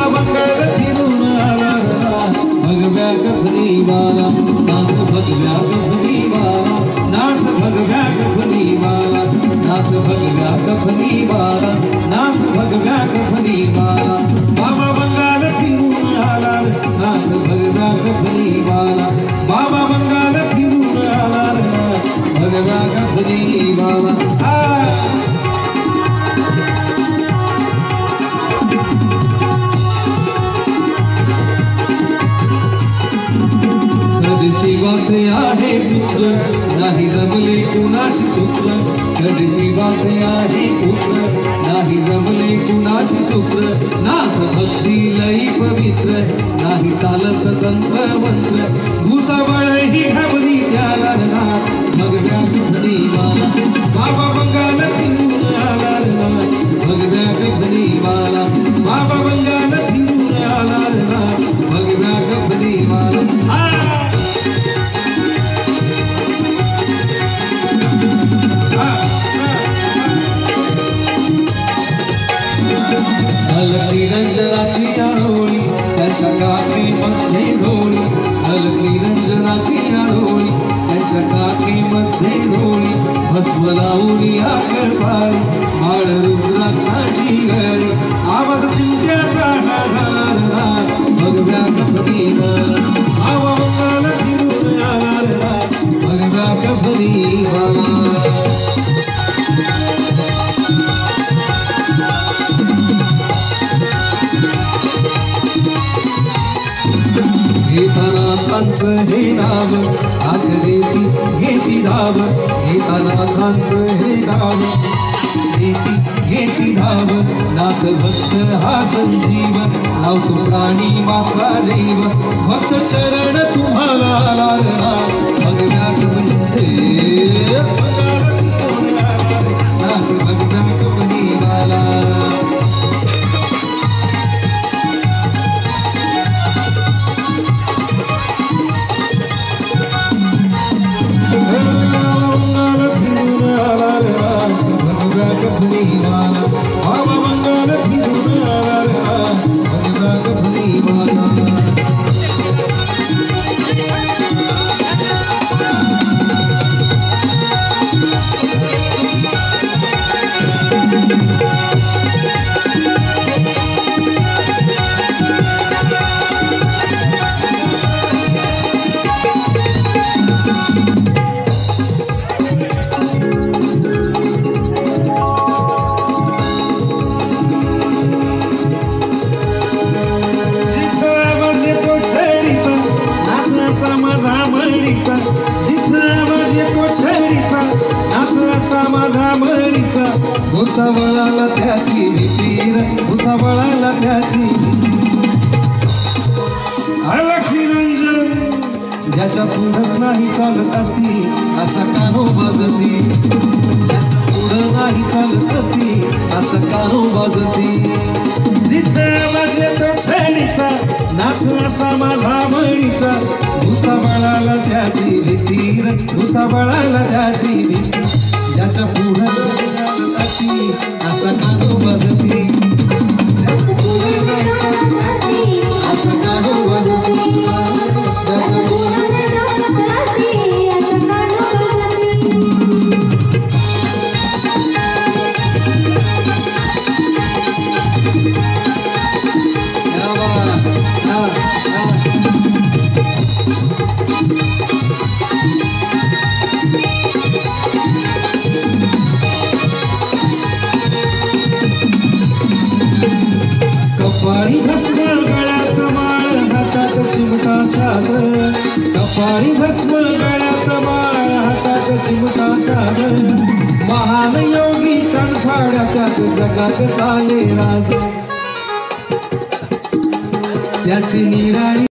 मंगळ फिरून आला भगव्या कफनीवाला नाथ भगव्या कफनीवाला नाथ भगव्या कफनीवाला नाथ भगव्या कफनीवाला नाथ भगव्या कफनीवाला बाबा बंगाल फिरून आला नाथ भगव्या कफनीवाला बाबा बंगाल फिरून आला भगव्या कफनीवाला शिवाचे आहे पुत्र नाही जमले कुणाशी सूत्र कधी शिवाचे आहे पुत्र नाही जमले कुणाशी सूत्र नाथ भक्ती लई पवित्र नाही चालत तंत्र मंत्र भूताबळ ही घाबरी त्याला नाथ भगव्या कफनीवाला बाबा बंगाल फिरून आला भगव्या कफनीवाला बाबा बंगाल फिरून आला भगव्या कफनीवाला निरंजनाची आरोळी त्याच्या काठीमध्ये रोळी निरंजनाची आरोळी त्याच्या काठीमध्ये रोळी भस्म लावली आकळपाळी माळ रुद्राक्षाची गळी आवाज चिंच्याचा भगव्या कफनीवाला बाबा बंगाल फिरून आला भगव्या कफनीवाला नाथांचं हे नाव आखरेती घेती धाव नाथांचं हे नाव घेती धाव नाथ भक्त हा संजीव लावतो प्राणी माता देव भक्त शरण तुम्हाला लागला भगव्या कफनीवाला नाथ भगव्या कफनीवाला बाबा बंगाल फिरून आला भगव्या कफनीवाला माझा मळीचा भूताबळाला त्याची भीती भूताबळाला त्याची निरंजन ज्याच्या पुढं नाही चालत ती असा कानो वाजती ज्याच्या पुढं नाही चालत ती असा कानो वाजती जिथे वाजे तो छेडीचा नाथ असा माझा मळीचा भूताबळाला त्याची भीती भूताबळाला त्याची भीती ज्याच्या पुढं असा कानो वाजती असा कानो वाजती कपाळी भस्म गळ्यात माळ हातात चिमटा सागर कपाळी भस्म गळ्यात माळ हातात चिमटा सागर महान योगी कंठाळ्यात जगात चाले राज त्याची निराळी